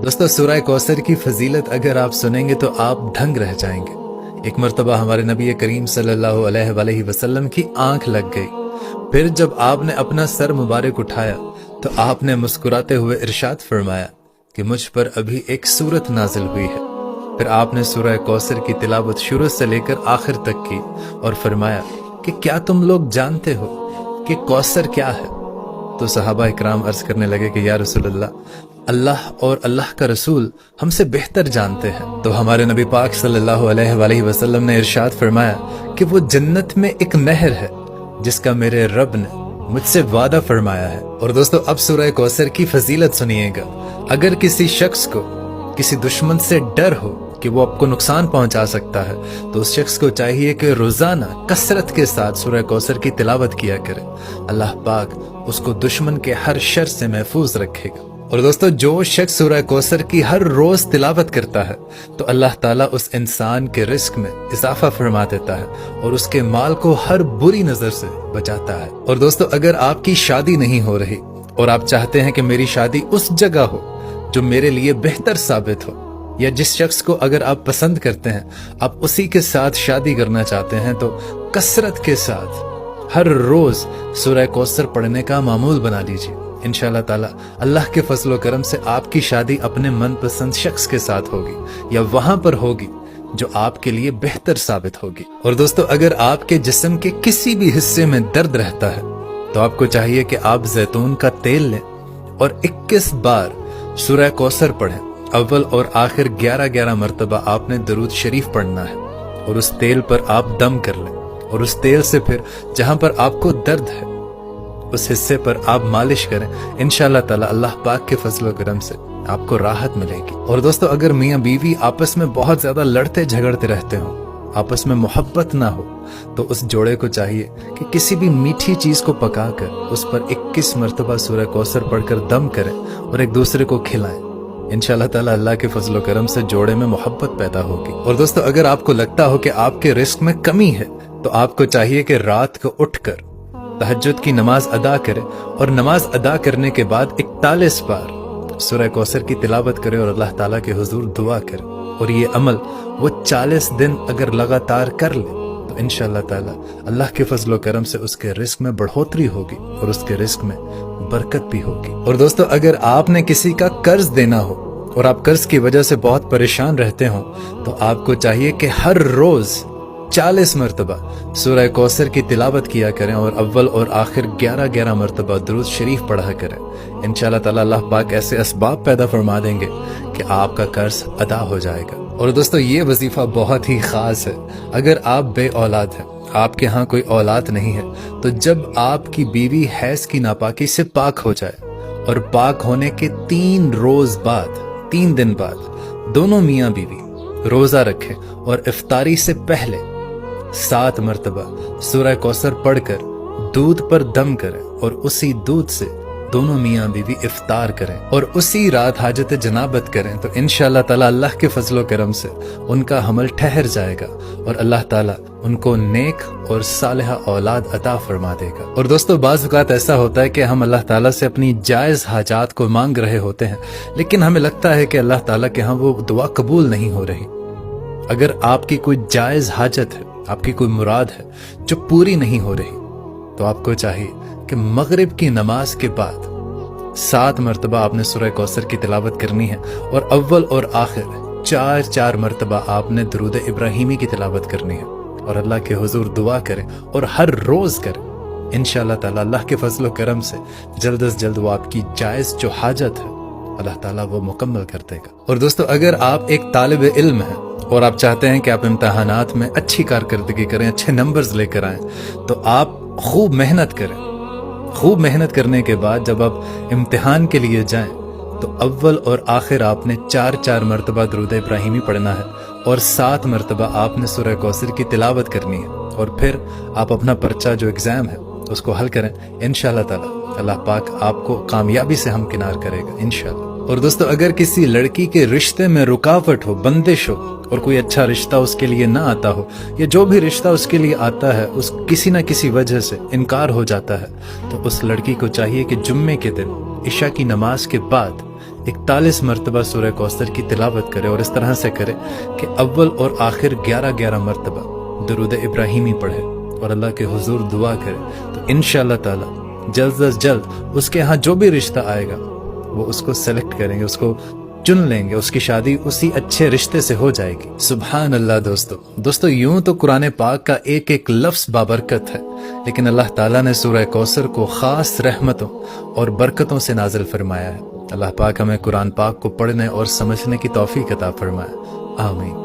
दोस्तों सूरह कौसर की फजीलत अगर आप सुनेंगे तो आप दंग रह जाएंगे। एक मर्तबा हमारे नबी करीम सल्लल्लाहु अलैहि वसल्लम की आंख लग गई। फिर जब आपने अपना सर मुबारक उठाया तो आपने मुस्कुराते हुए इरशाद फरमाया कि मुझ पर अभी एक सूरत नाजिल हुई है। फिर आपने सूरह कौसर की तिलावत शुरू से लेकर आखिर तक की और फरमाया कि क्या तुम लोग जानते हो कि कौसर क्या है? तो सहाबा इकराम अर्ज करने लगे कि या रसूलल्लाह, अल्लाह और अल्लाह का रसूल हमसे बेहतर जानते हैं। तो हमारे नबी पाक सल्लल्लाहु अलैहि वसल्लम ने इरशाद फरमाया कि वो जन्नत में एक नहर है जिसका मेरे रब ने मुझसे वादा फरमाया है। और दोस्तों अब सूरह कौसर की फजीलत सुनिएगा। अगर किसी शख्स को किसी दुश्मन से डर हो कि वो आपको नुकसान पहुंचा सकता है तो उस शख्स को चाहिए कि रोजाना कसरत के साथ सूरह कौसर की तिलावत किया करे। अल्लाह पाक उसको दुश्मन के हर शर से महफूज रखेगा। और दोस्तों जो शख्स सूरह कौसर की हर रोज तिलावत करता है तो अल्लाह ताला उस इंसान के रिस्क में इजाफा फरमा देता है और उसके माल को हर बुरी नजर से बचाता है। और दोस्तों अगर आपकी शादी नहीं हो रही और आप चाहते हैं कि मेरी शादी उस जगह हो जो मेरे लिए बेहतर साबित हो, या जिस शख्स को अगर आप पसंद करते हैं आप उसी के साथ शादी करना चाहते हैं, तो कसरत के साथ हर रोज सूरह कौसर पढ़ने का मामूल बना लीजिए। इंशाअल्लाह ताला अल्लाह के फजल व करम से आपकी शादी अपने मनपसंद शख्स के साथ होगी या वहां पर होगी जो आपके लिए बेहतर साबित होगी। और दोस्तों अगर आपके जिस्म के किसी भी हिस्से में दर्द रहता है तो आपको चाहिए कि आप जैतून का तेल लें और 21 बार सूरह कौसर पढ़ें। अव्वल और आखिर 11-11 मरतबा आपने दरूद शरीफ पढ़ना है और उस तेल पर आप दम कर लें और उस तेल से फिर जहां पर आपको दर्द है उस हिस्से पर आप मालिश करें। इंशाअल्लाह ताला अल्लाह पाक के फजल व करम से आपको राहत मिलेगी। और दोस्तों अगर मियाँ बीवी आपस में बहुत ज्यादा लड़ते झगड़ते रहते हो, आपस में मोहब्बत ना हो, तो उस जोड़े को चाहिए कि किसी भी मीठी चीज को पकाकर उस पर 21 मरतबा सूरह कौसर पढ़कर दम करें और एक दूसरे को खिलाएं। इंशाअल्लाह ताला अल्लाह के फजल व करम से जोड़े में मोहब्बत पैदा होगी। और दोस्तों अगर आपको लगता हो कि आपके रिस्क में कमी है तो आपको चाहिए कि रात को उठकर तहज्जुद की नमाज अदा करें और नमाज अदा करने के बाद 41 बार सूरह कौसर की तिलावत करें और अल्लाह ताला के हुजूर दुआ करें। और ये अमल वो 40 दिन अगर लगातार कर ले तो इंशाअल्लाह ताला अल्लाह के फजल व करम से उसके रिस्क में बढ़ोतरी होगी और उसके रिस्क में बरकत भी होगी। और दोस्तों अगर आपने किसी का कर्ज देना हो और आप कर्ज की वजह से बहुत परेशान रहते हो तो आपको चाहिए कि हर रोज 40 मरतबा सूरह कौसर की तिलावत किया करें और अव्वल और आखिर 11-11 मरतबा दरूद शरीफ पढ़ा करें। इंशाअल्लाह ताला अल्लाह पाक ऐसे असबाब पैदा फरमा देंगे कि आपका कर्ज अदा हो जाएगा। और दोस्तों ये वजीफा बहुत ही खास है। अगर आप बे औलाद हैं, आपके यहाँ कोई औलाद नहीं है, तो जब आपकी बीवी हैज की नापाकी से पाक हो जाए और पाक होने के 3 दिन बाद दोनों मियाँ बीवी रोजा रखें और इफ्तारी से पहले 7 मरतबा सूरह कौसर पढ़कर दूध पर दम करें और उसी दूध से दोनों मियाँ बीवी इफ्तार करें और उसी रात हाजत जनाबत करें तो इंशाअल्लाह ताला अल्लाह के फजल व करम से उनका हमल ठहर जाएगा और अल्लाह ताला उनको नेक और सालिहा औलाद अता फरमा देगा। और दोस्तों बाज़ औक़ात ऐसा होता है कि हम अल्लाह ताला से अपनी जायज़ हाजात को मांग रहे होते हैं लेकिन हमें लगता है कि अल्लाह ताला के यहाँ वो दुआ कबूल नहीं हो रही। अगर आपकी कोई जायज़ हाजत है, आपकी कोई मुराद है जो पूरी नहीं हो रही, तो आपको चाहिए कि मगरिब की नमाज के बाद 7 मरतबा आपने सूरह कौसर की तिलावत करनी है और अव्वल और आखिर 4 मरतबा आपने दरूद इब्राहिमी की तिलावत करनी है और अल्लाह के हुजूर दुआ करें और हर रोज करें। इंशाअल्लाह ताला अल्लाह के फजल व करम से जल्द से जल्द वो आपकी जायज़ जो हाजत है अल्लाह ताला वो मुकम्मल कर देगा। और दोस्तों अगर आप एक तालिब इल्म हैं और आप चाहते हैं कि आप इम्तहानात में अच्छी कारकर्दगी करें, अच्छे नंबर्स लेकर आएं, तो आप खूब मेहनत करें। खूब मेहनत करने के बाद जब आप इम्तिहान के लिए जाएं तो अव्वल और आखिर आपने 4 मरतबा दरूद इब्राहिमी पढ़ना है और 7 मरतबा आपने सूरह कौसर की तिलावत करनी है और फिर आप अपना पर्चा जो एग्जाम है उसको हल करें। इंशाअल्लाह ताला अल्लाह पाक आपको कामयाबी से हमकिनार करेगा इंशाअल्लाह। और दोस्तों अगर किसी लड़की के रिश्ते में रुकावट हो, बंदिश हो और कोई अच्छा रिश्ता उसके लिए ना आता हो या जो भी रिश्ता उसके लिए आता है उस किसी ना किसी वजह से इनकार हो जाता है, तो उस लड़की को चाहिए कि जुम्मे के दिन इशा की नमाज के बाद 41 मरतबा सूरह कौसर की तिलावत करे और इस तरह से करे कि अव्वल और आखिर 11-11 मरतबा दुरूद इब्राहिमी पढ़े और अल्लाह के हुजूर दुआ करे, तो इंशाअल्लाह ताला जल्द अज जल्द उसके यहाँ जो भी रिश्ता आएगा वो उसको सेलेक्ट करेंगे, उसको चुन लेंगे, उसकी शादी उसी अच्छे रिश्ते से हो जाएगी। सुभान अल्लाह। दोस्तों यूं तो कुरान पाक का एक एक लफ्ज बाबरकत है, लेकिन अल्लाह ताला ने सूरह कौसर को खास रहमतों और बरकतों से नाजिल फरमाया है। अल्लाह पाक हमें कुरान पाक को पढ़ने और समझने की तौफीक अता फरमाए। आमीन।